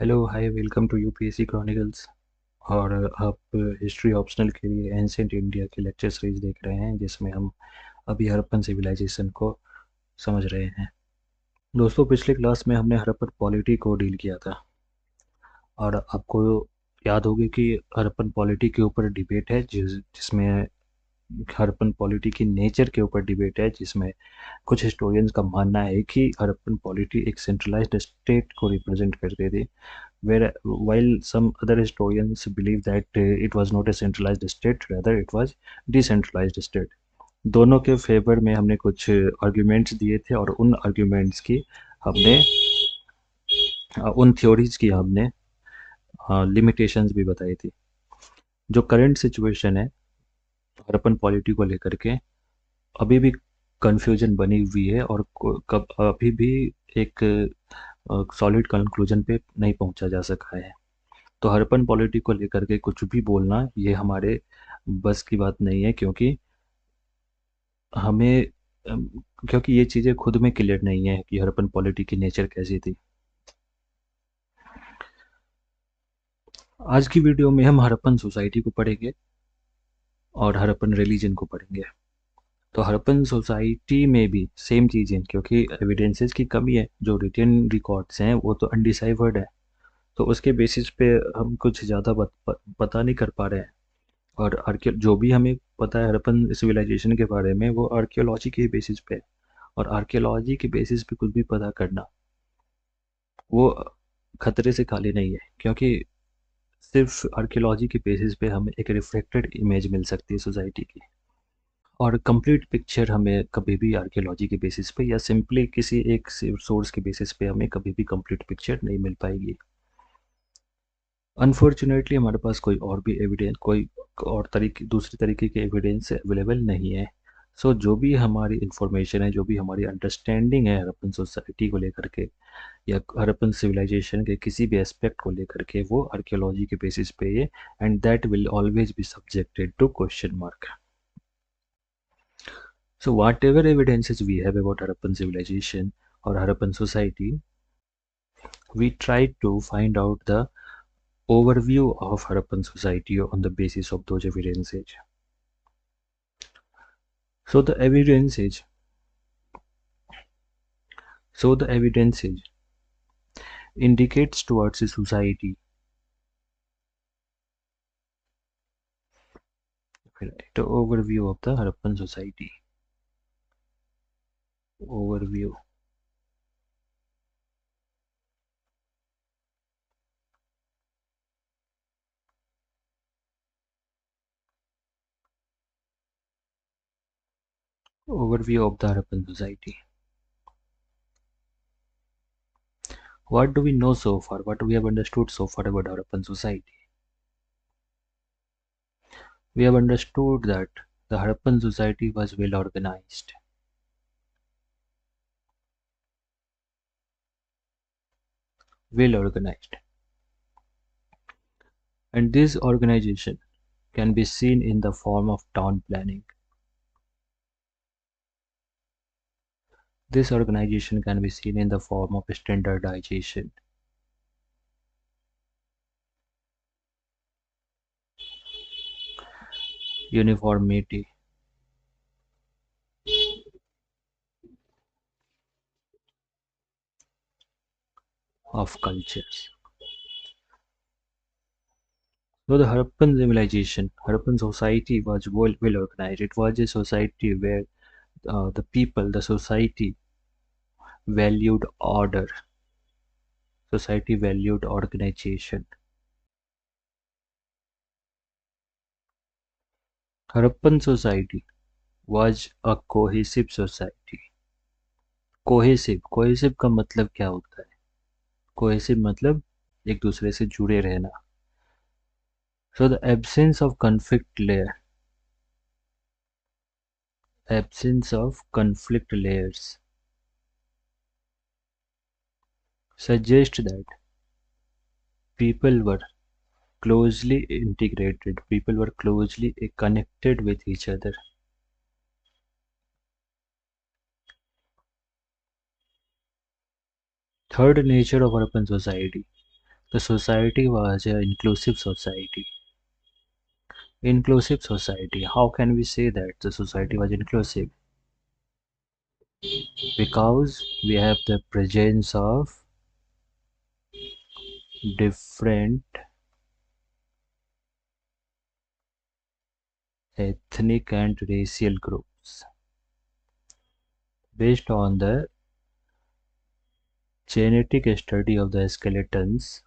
Hello hi welcome to UPSC chronicles. और आप history optional के लिए एंशिएंट इंडिया की लेक्चर सीरीज देख रहे हैं जिसमें हम अभी हड़प्पन सिविलाइजेशन को समझ रहे हैं। दोस्तों, पिछले क्लास में हमने हड़प्पन पॉलिटी को डील किया था और आपको याद होगी कि हड़प्पन पॉलिटी के ऊपर डिबेट है जिसमें हड़प्पन पॉलिटी की नेचर के ऊपर डिबेट है, जिसमें कुछ हिस्टोरियंस का मानना है कि हड़प्पन पॉलिटी एक सेंट्रलाइज्ड स्टेट को रिप्रेजेंट करते थे, where while some other historians believe that it was not a centralized state, rather it was decentralized state। दोनों के फेवर में हमने कुछ आर्ग्यूमेंट्स दिए थे और उन आर्ग्यूमेंट्स की हमने उन थ्योरीज की हमने लिमिटेशंस भी बताई थी। जो करंट सिचुएशन है हड़प्पन पॉलिटी को लेकर के, अभी भी कंफ्यूजन बनी हुई है और कब अभी भी एक सॉलिड कंक्लूजन पे नहीं पहुंचा जा सका है। तो हड़प्पन पॉलिटी को लेकर के कुछ भी बोलना ये हमारे बस की बात नहीं है, क्योंकि हमें अम, क्योंकि ये चीज़ें खुद में क्लियर नहीं है कि हड़प्पन पॉलिटी की नेचर कैसी थी। आज की वीडियो में हम हड़प्पन सोसाइटी को पढ़ेंगे और हड़प्पन रिलीजन को पढ़ेंगे। तो हड़प्पन सोसाइटी में भी सेम चीज़ है, क्योंकि एविडेंसेस की कमी है। जो रिटन रिकॉर्ड्स हैं वो तो अनडिसाइवर्ड है, तो उसके बेसिस पे हम कुछ ज़्यादा पता नहीं कर पा रहे हैं। और आर्कियो जो भी हमें पता है हड़प्पन सिविलाइजेशन के बारे में, वो आर्कियोलॉजी के बेसिस पे है। और आर्कियोलॉजी के बेसिस पे कुछ भी पता करना वो खतरे से खाली नहीं है, क्योंकि सिर्फ आर्कियोलॉजी के बेसिस पे हमें एक रिफ्लेक्टेड इमेज मिल सकती है सोसाइटी की। और कंप्लीट पिक्चर हमें कभी भी आर्कियोलॉजी के बेसिस पे या सिंपली किसी एक सोर्स के बेसिस पे हमें कभी भी कंप्लीट पिक्चर नहीं मिल पाएगी। अनफॉर्चुनेटली हमारे पास कोई और भी एविडेंस, कोई और तरीके दूसरी तरीके के एविडेंस अवेलेबल नहीं है। सो जो भी हमारी इंफॉर्मेशन है, जो भी हमारी अंडरस्टैंडिंग है हड़प्पन सोसाइटी को लेकर के या हड़प्पन सिविलाइजेशन के किसी भी एस्पेक्ट को लेकर के, वो आर्कियोलॉजी के बेसिस पे है। And that will always be subjected to question mark. So whatever evidences we have about Harappan civilization or Harappan society, we try to find out the overview of Harappan society on the basis of those evidences. So the evidences, so the evidences indicates towards a society. The overview of the Harappan society. Overview. Overview of the Harappan society. What do we know so far? What we have understood so far about Harappan society? We have understood that the Harappan society was well organized. Well organized. And this organization can be seen in the form of town planning. This organization can be seen in the form of standardization. Uniformity of cultures. So the Harappan civilization, Harappan society was well organized. It was a society where the people, the society valued order, society valued organization. Harappan society was a cohesive society. Cohesive का मतलब क्या होता है? Cohesive मतलब एक दूसरे से जुड़े रहना। So the absence of conflict layers suggest that people were closely integrated, people were closely connected with each other. Third nature of urban society. The society was an inclusive society. Inclusive society. How can we say that the society was inclusive? Because we have the presence of different ethnic and racial groups. Based on the genetic study of the skeletons,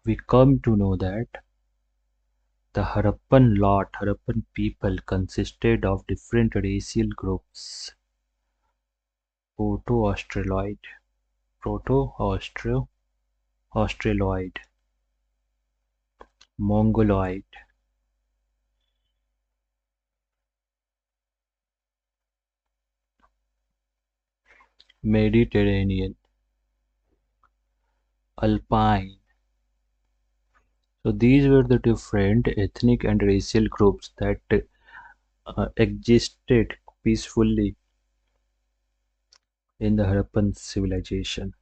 we come to know that the Harappan people consisted of different racial groups: Proto-Australoid, Proto-Austro, Australoid, Mongoloid, Mediterranean, Alpine. So these were the different ethnic and racial groups that existed peacefully in the Harappan civilization.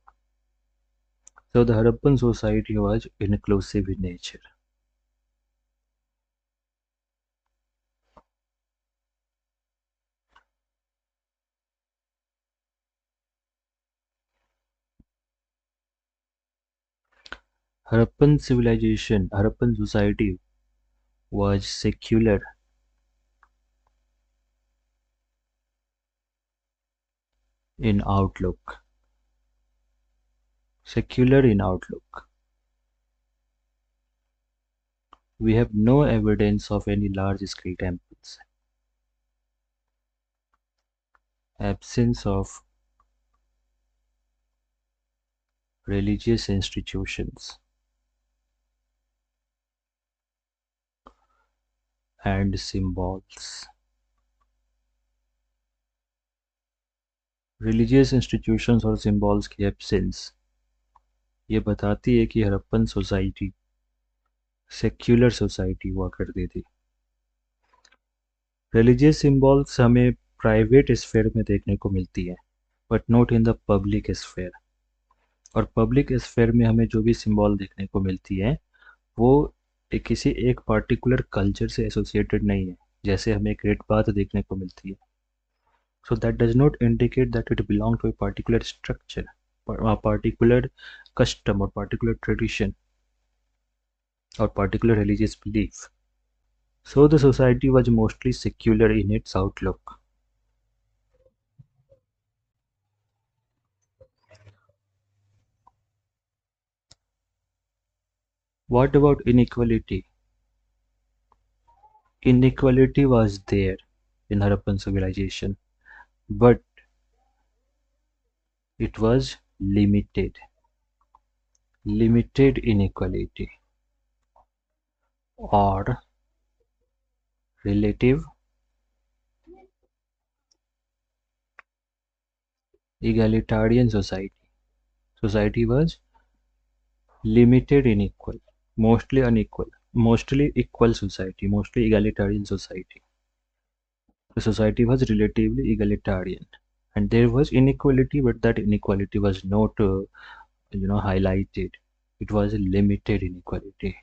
So the Harappan society was inclusive in nature. Harappan society was secular in outlook. Secular in outlook. We have no evidence of any large-scale temples. Absence of religious institutions and symbols. Religious institutions और symbols की absence ये बताती है कि Harappan society secular society हुआ करती थी. Religious symbols हमें प्राइवेट स्फेयर में देखने को मिलती है, but not in the public sphere. और पब्लिक स्फेयर में हमें जो भी सिंबल देखने को मिलती है वो किसी एक पार्टिकुलर कल्चर से एसोसिएटेड नहीं है, जैसे हमें एक रेड बात देखने को मिलती है. So that does not indicate that it belong to a particular structure, particular custom और particular tradition or particular religious belief. So the society was mostly secular in its outlook. What about inequality? Inequality was there in Harappan civilization, but it was limited. Limited inequality or relative egalitarian society. Society was limited unequal, mostly unequal, mostly equal society, mostly egalitarian society. The society was relatively egalitarian, and there was inequality, but that inequality was not highlighted. It was a limited inequality.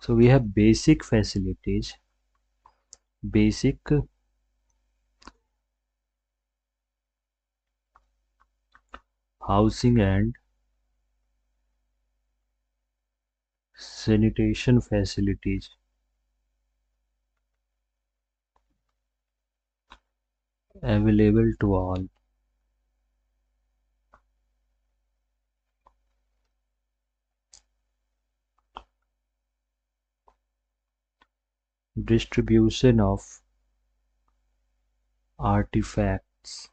So we have basic facilities, basic housing and sanitation facilities available to all. Distribution of artifacts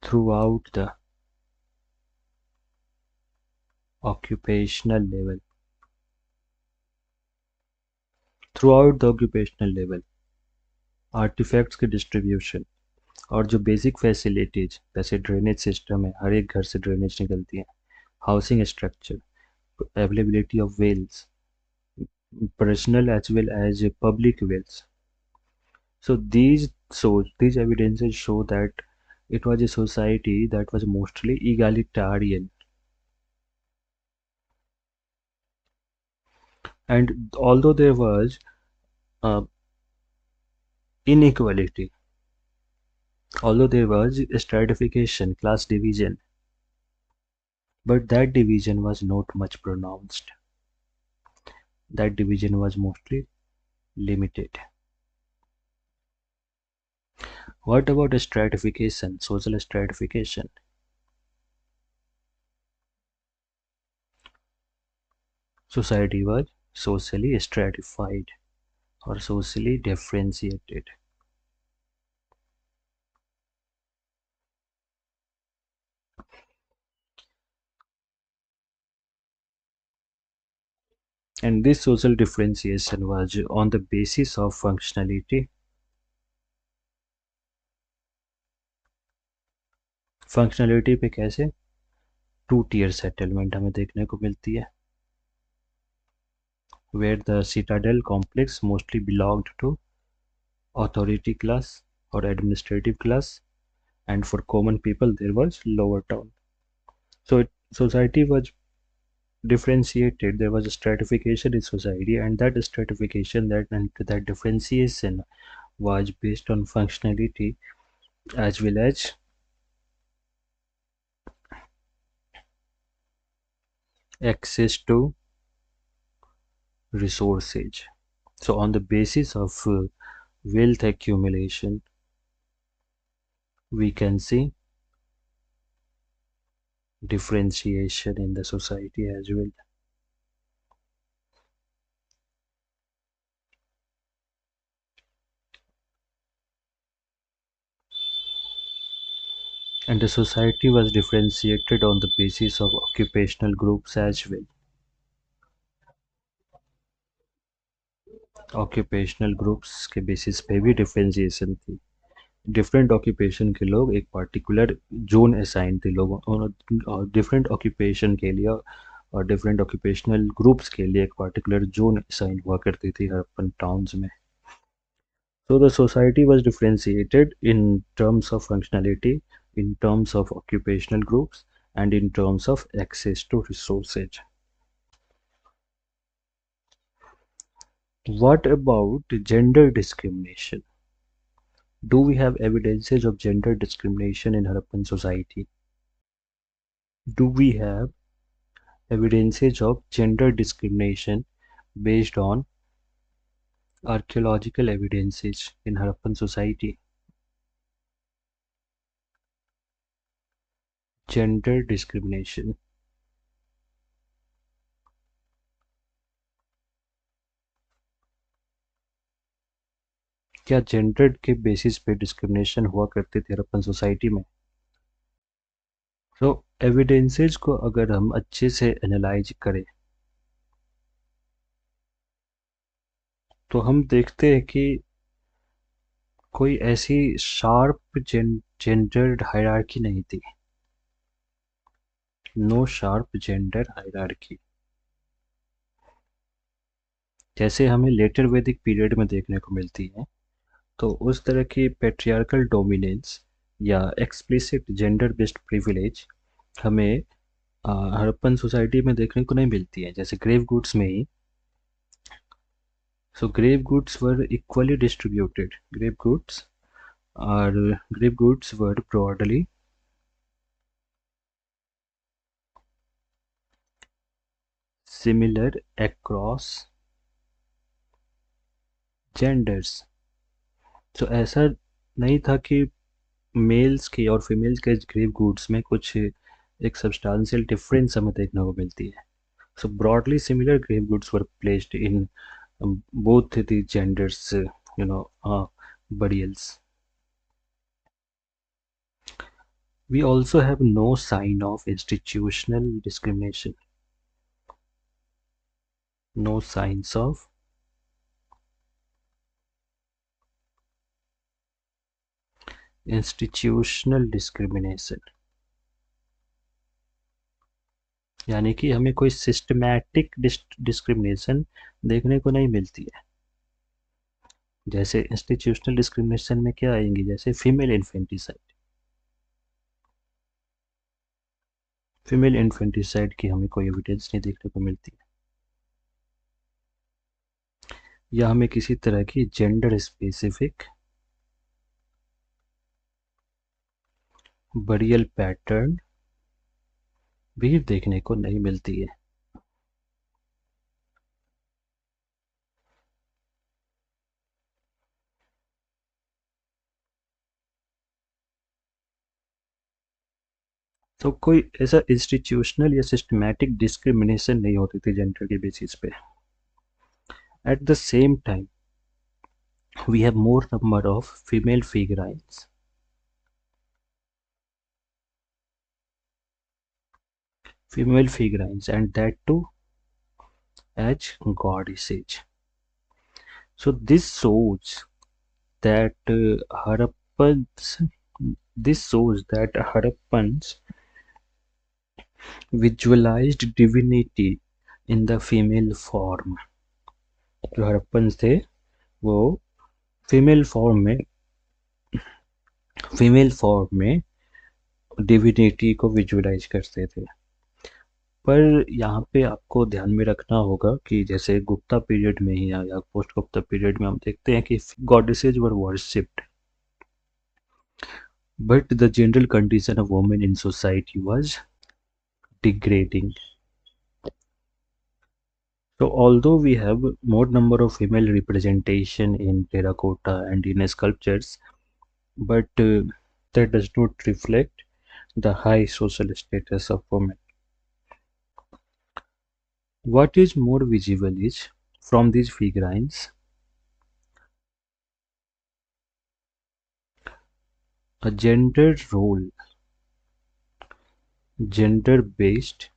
throughout the occupational level. Throughout the occupational level, artefacts की distribution और जो basic facilities जैसे drainage system है, हर एक घर से drainage निकलती है, housing structure, availability of wells, personal as well as public wells, So these evidences show that it was a society that was mostly egalitarian, and although there was uh, inequality, although there was stratification, class division, but that division was not much pronounced. That division was mostly limited. What about stratification, social stratification? Society was socially stratified or socially differentiated. And this social differentiation was on the basis of functionality. Functionality पे कैसे two tier settlement हमें देखने को मिलती है, where the citadel complex mostly belonged to authority class or administrative class, and for common people there was lower town. So society was differentiated. There was a stratification in society, and that stratification, that differentiation was based on functionality as well as access to resources. So on the basis of wealth accumulation, we can see differentiation in the society as well. And the society was differentiated on the basis of occupational groups as well. Occupational groups के basis पे भी differentiation थी. Different occupation के लोग एक particular zone assign थे लोगों, और डिफरेंट ऑक्यूपेशन के लिए और डिफरेंट ऑक्यूपेशनल ग्रुप्स के लिए एक पर्टिकुलर जोन असाइन हुआ करती थी अर्बन टाउन्स में. So the society was differentiated in terms of functionality, in terms of occupational groups, and in terms of access to resources. What about gender discrimination? Do we have evidences of gender discrimination in Harappan society? Do we have evidences of gender discrimination based on archaeological evidences in Harappan society? Gender discrimination. क्या gender के basis पे discrimination हुआ करते थे Harappan society में? तो evidences को अगर हम अच्छे से एनालाइज करें तो हम देखते हैं कि कोई ऐसी शार्प जेंडर्ड हायरार्की नहीं थी. नो शार्प जेंडर हायरार्की जैसे हमें लेटर वैदिक पीरियड में देखने को मिलती है. तो उस तरह की पेट्रियार्कल डोमिनेंस या एक्सप्लिसिट जेंडर बेस्ड प्रिविलेज हमें हड़प्पन सोसाइटी में देखने को नहीं मिलती है. जैसे ग्रेव गुड्स में ही, so grave goods were equally distributed. Grave goods were broadly similar across genders. तो ऐसा नहीं था कि मेल्स के और फीमेल्स के ग्रेव गुड्स में कुछ एक सब्सटेंशियल डिफरेंस हमें देखने को मिलती है. So broadly similar grave goods were placed in both the genders, burials. We also have no sign of institutional discrimination. No signs of institutional discrimination, यानी कि हमें कोई सिस्टमैटिक डिस्क्रिमिनेशन देखने को नहीं मिलती है. जैसे इंस्टीट्यूशनल डिस्क्रिमिनेशन में क्या आएंगी, जैसे फीमेल इन्फेंटिसाइड। फीमेल इन्फेंटिसाइड की हमें कोई एविडेंस नहीं देखने को मिलती है, या हमें किसी तरह की जेंडर स्पेसिफिक बरियल पैटर्न भी देखने को नहीं मिलती है। तो कोई ऐसा इंस्टीट्यूशनल या सिस्टमैटिक डिस्क्रिमिनेशन नहीं होती थी जेंडर के बेसिस पे। At the same time we have more number of female figurines and that too as goddesses. So that Harappans this shows that Harappans visualized divinity in the female form. जो हड़प्पन थे वो female form में divinity को visualise करते थे। पर यहाँ पे आपको ध्यान में रखना होगा कि जैसे गुप्ता पीरियड में ही या पोस्ट गुप्ता पीरियड में हम देखते हैं कि गॉडेसेज वर worshipped, but the general condition of women in society was degrading. So although we have more number of female representation in terracotta and in sculptures, but that does not reflect the high social status of women. What is more visible is from these figurines a gender-based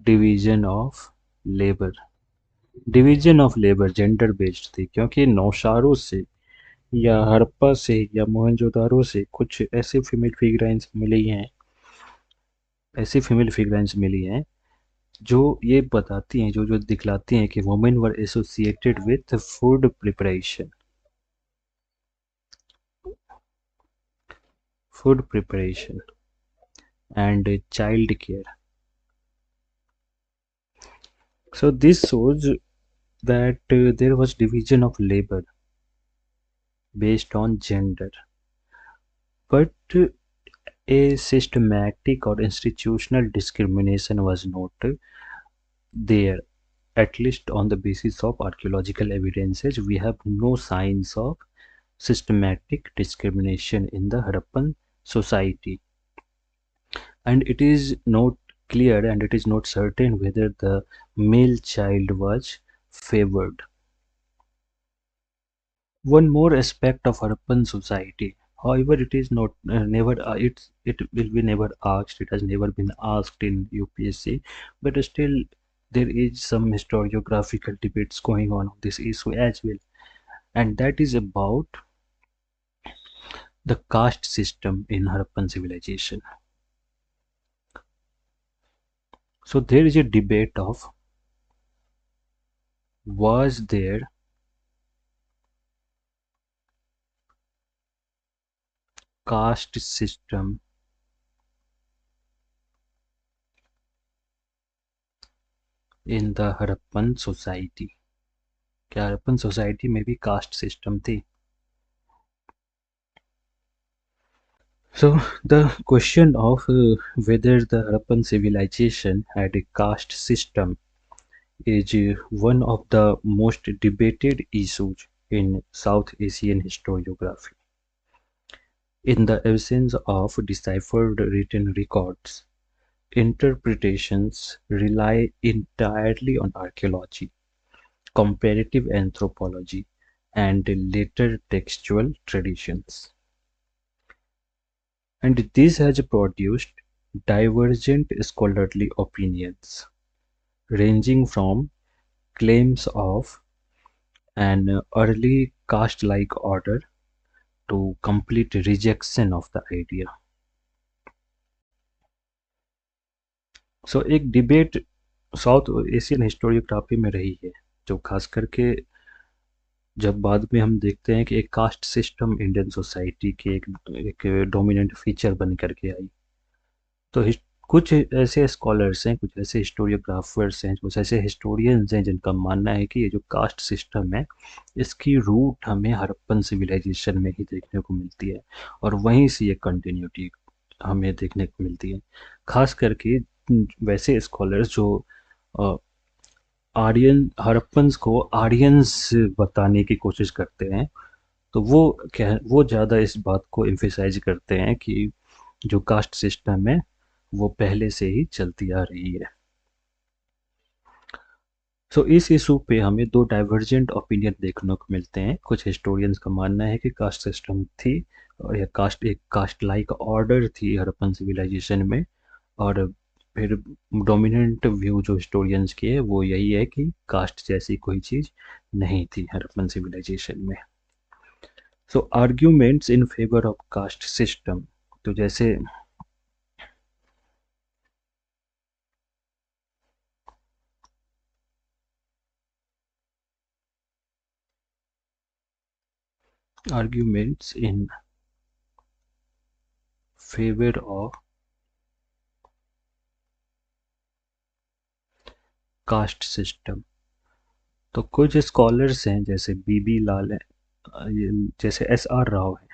division of labor. Division of labour gender based थी, क्योंकि नौशारों से या हड़प्पा से या मोहनजोदारो से कुछ ऐसी female फिगराइंस मिली हैं जो ये बताती हैं, जो जो दिखलाती हैं कि women were associated with food preparation and child care. So this shows that there was division of labor based on gender, but a systematic or institutional discrimination was not there. At least on the basis of archaeological evidences, we have no signs of systematic discrimination in the Harappan society, and it is not clear and it is not certain whether the male child was favored. One more aspect of Harappan society, however, it is not never it will be never asked. It has never been asked in UPSC, but still there is some historiographical debates going on this issue as well, and that is about the caste system in Harappan civilization. So there is a debate of was there caste system in the Harappan society. क्या Harappan society में भी caste system थी? So the question of whether the Harappan civilization had a caste system is one of the most debated issues in South Asian historiography. In the absence of deciphered written records, interpretations rely entirely on archaeology, comparative anthropology, and later textual traditions. And this has produced divergent scholarly opinions, ranging from claims of an early caste-like order to complete rejection of the idea. So एक debate south Asian historiography में रही है, जो खास करके जब बाद में हम देखते हैं कि एक कास्ट सिस्टम इंडियन सोसाइटी के एक डोमिनेंट फीचर बन करके आई। तो कुछ ऐसे स्कॉलर्स हैं, कुछ ऐसे हिस्टोरियोग्राफर्स हैं, कुछ ऐसे हिस्टोरियंस हैं जिनका मानना है कि ये जो कास्ट सिस्टम है, इसकी रूट हमें हड़प्पन सिविलाइजेशन में ही देखने को मिलती है, और वहीं से ये कंटिन्यूटी हमें देखने को मिलती है। खास करके वैसे स्कॉलर्स जो आर्यन हड़प्पन्स को आर्यंस बताने की कोशिश करते हैं, तो वो ज़्यादा इस बात को एम्फेसाइज करते हैं कि जो कास्ट सिस्टम है वो पहले से ही चलती आ रही है। सो इस इशू पे हमें दो डाइवर्जेंट ओपिनियन देखने को मिलते हैं। कुछ हिस्टोरियंस का मानना है कि कास्ट सिस्टम थी, और यह एक कास्ट लाइक ऑर्डर थी हड़प्पन सिविलाइजेशन में। और फिर डोमिनेंट व्यू जो हिस्टोरियंस की है वो यही है कि कास्ट जैसी कोई चीज़ नहीं थी हड़प्पन सिविलाइजेशन में। So arguments in favour of caste system, तो जैसे arguments in favour of caste system, तो कुछ स्कॉलर्स हैं जैसे बीबी लाल है, जैसे एस आर राव है।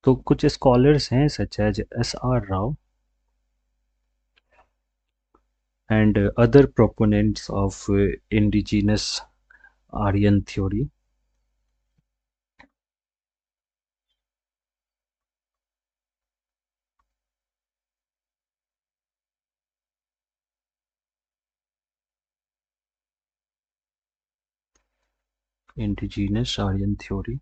तो कुछ स्कॉलर्स हैं such as S R Rao and other proponents of indigenous Aryan theory. Indigenous Aryan theory,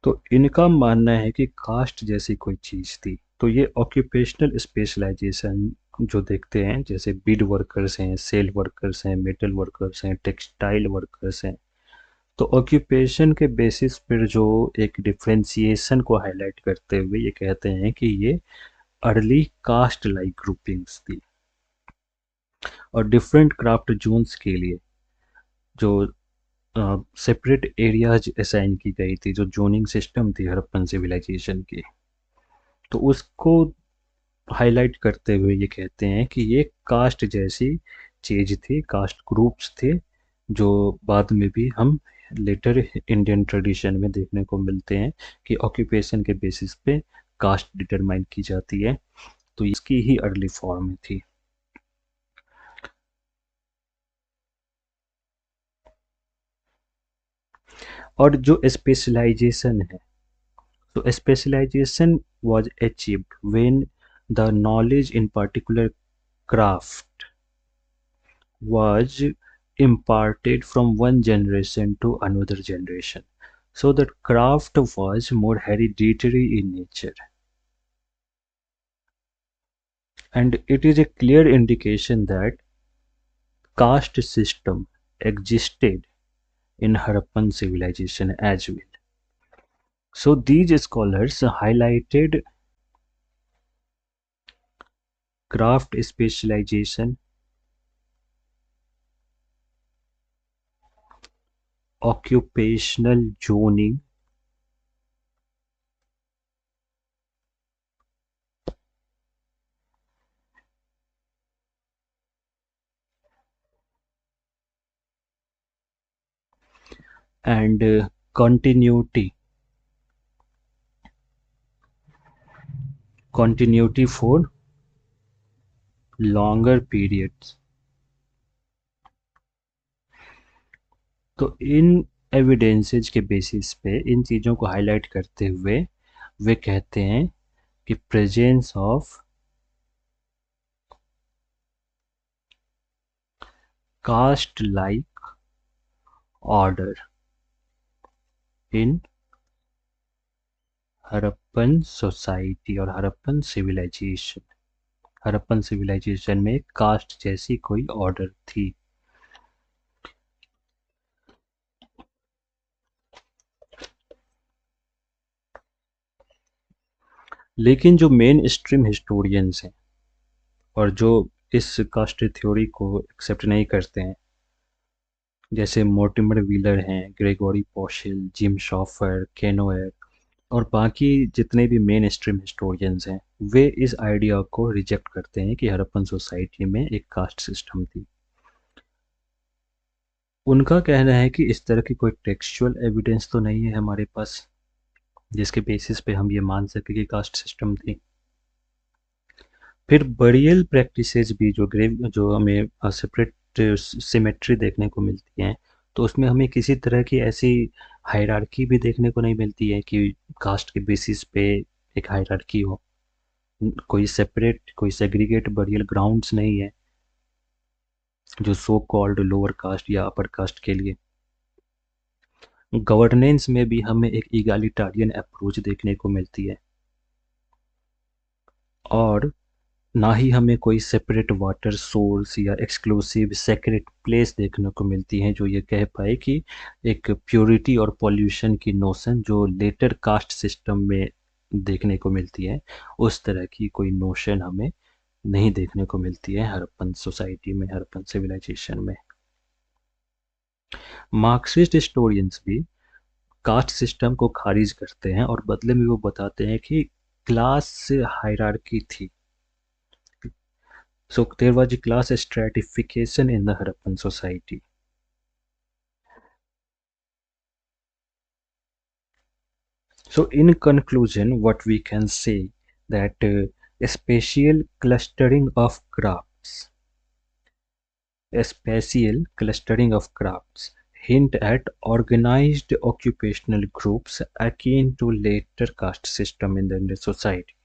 तो इनका मानना है कि कास्ट जैसी कोई चीज़ थी। तो ये ऑक्यूपेशनल स्पेशलाइजेशन जो देखते हैं, जैसे बीड वर्कर्स हैं, सेल वर्कर्स हैं, मेटल वर्कर्स हैं, टेक्सटाइल वर्कर्स हैं, तो ऑक्यूपेशन के बेसिस पर जो एक डिफ्रेंसिएशन को हाईलाइट करते हुए ये कहते हैं कि ये अर्ली कास्ट लाइक ग्रुपिंग्स थी। और डिफरेंट क्राफ्ट जोन्स के लिए जो सेपरेट एरियाज असाइन की गई थी, जो जोनिंग सिस्टम थी हड़प्पन सिविलाइजेशन की, तो उसको हाईलाइट करते हुए ये कहते हैं कि ये कास्ट जैसी चीज थी, कास्ट ग्रुप्स थे, जो बाद में भी हम लेटर इंडियन ट्रेडिशन में देखने को मिलते हैं कि ऑक्यूपेशन के बेसिस पे कास्ट डिटरमाइन की जाती है। तो इसकी ही अर्ली फॉर्म थी। और जो स्पेशलाइजेशन है, तो specialisation was achieved when the knowledge in particular craft was imparted from one generation to another generation, so that craft was more hereditary in nature, and it is a clear indication that caste system existed in Harappan civilization as well. So these scholars highlighted craft specialization, occupational zoning, and continuity for longer periods। तो इन evidences के basis पे इन चीज़ों को highlight करते हुए वे कहते हैं कि presence of caste like order in Harappan society और हड़प्पन सिविलाइजेशन में कास्ट जैसी कोई ऑर्डर थी। लेकिन जो मेन स्ट्रीम हिस्टोरियंस हैं और जो इस कास्ट थ्योरी को एक्सेप्ट नहीं करते हैं, जैसे मोर्टिमर व्हीलर हैं, ग्रेगोरी पोशेल, जिम शॉफर, केनोएर और बाकी जितने भी मेन स्ट्रीम हिस्टोरियंस हैं, वे इस आइडिया को रिजेक्ट करते हैं कि हड़प्पन सोसाइटी में एक कास्ट सिस्टम थी। उनका कहना है कि इस तरह की कोई टेक्सचुअल एविडेंस तो नहीं है हमारे पास जिसके बेसिस पे हम ये मान सके कि कास्ट सिस्टम थी। फिर बरियल प्रैक्टिसेस भी जो हमें सेपरेट सिमेट्री देखने को मिलती हैं, तो उसमें हमें किसी तरह की ऐसी हायरार्की भी देखने को नहीं मिलती है कि कास्ट के बेसिस पे एक हायरार्की हो। कोई सेपरेट कोई सेग्रीगेट बरियल ग्राउंड्स नहीं है जो सो कॉल्ड लोअर कास्ट या अपर कास्ट के लिए। गवर्नेंस में भी हमें एक इगालिटारियन अप्रोच देखने को मिलती है और ना ही हमें कोई सेपरेट वाटर सोर्स या एक्सक्लूसिव सेक्रेट प्लेस देखने को मिलती है जो ये कह पाए कि एक प्योरिटी और पॉल्यूशन की नोशन जो लेटर कास्ट सिस्टम में देखने को मिलती है, उस तरह की कोई नोशन हमें नहीं देखने को मिलती है हड़प्पन सोसाइटी में, हड़प्पन सिविलाइजेशन में। मार्क्सिस्ट हिस्टोरियंस भी कास्ट सिस्टम को खारिज करते हैं और बदले में वो बताते हैं कि क्लास हायरार्की थी। So there was a class stratification in the Harappan society. So in conclusion, what we can say that a spatial clustering of crafts, a spatial clustering of crafts hint at organized occupational groups akin to later caste system in the society,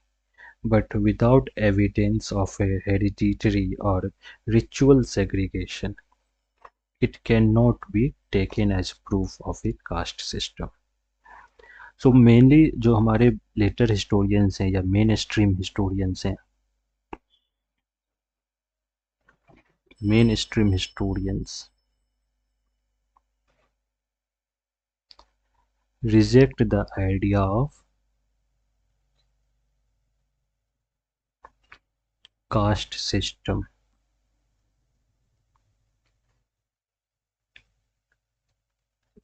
but without evidence of a hereditary or ritual segregation. It cannot be taken as proof of a caste system. So mainly जो हमारे letter historians हैं या main stream historians हैं, main stream historians reject the idea of caste system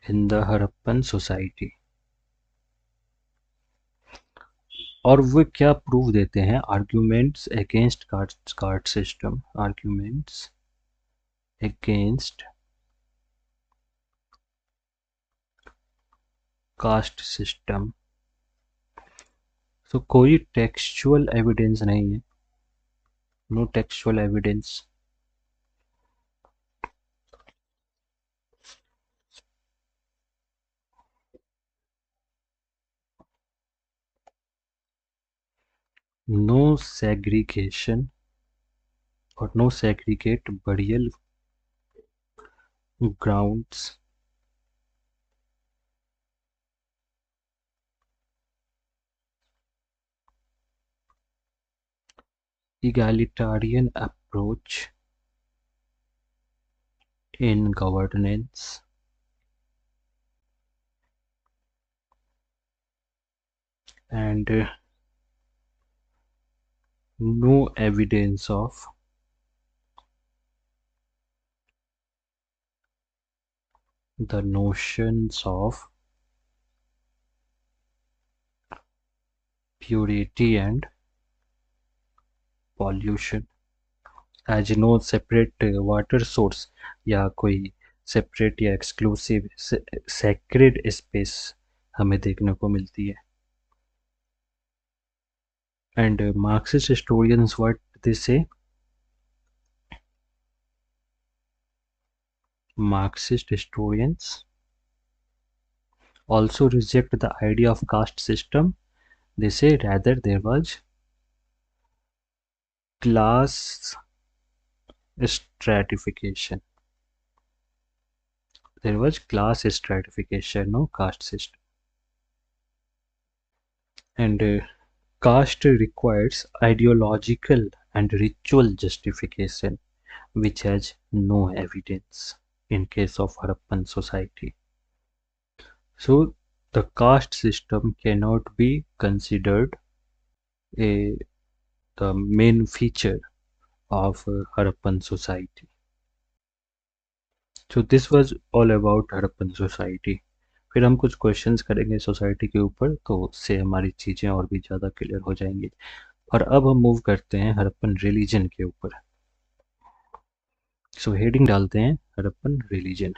in the Harappan society. और वो क्या proof देते हैं? Arguments against caste system, arguments against caste system. So कोई टेक्सचुअल एविडेंस नहीं है, no textual evidence. No segregation or no segregate burial grounds, egalitarian approach in governance, and no evidence of the notions of purity and pollution, as no separate water source या कोई separate या exclusive sacred space हमें देखने को मिलती है। And Marxist historians, what they say? Marxist historians also reject the idea of caste system. They say rather there was class stratification. There was class stratification, no caste system. And caste requires ideological and ritual justification, which has no evidence in case of Harappan society. So the caste system cannot be considered a the main feature of Harappan society. So this was all about Harappan society. फिर हम कुछ questions करेंगे society के ऊपर, तो उससे हमारी चीज़ें और भी ज़्यादा क्लियर हो जाएंगी। और अब हम मूव करते हैं हड़प्पन रिलीजन के ऊपर। सो हेडिंग डालते हैं हड़प्पन रिलीजन।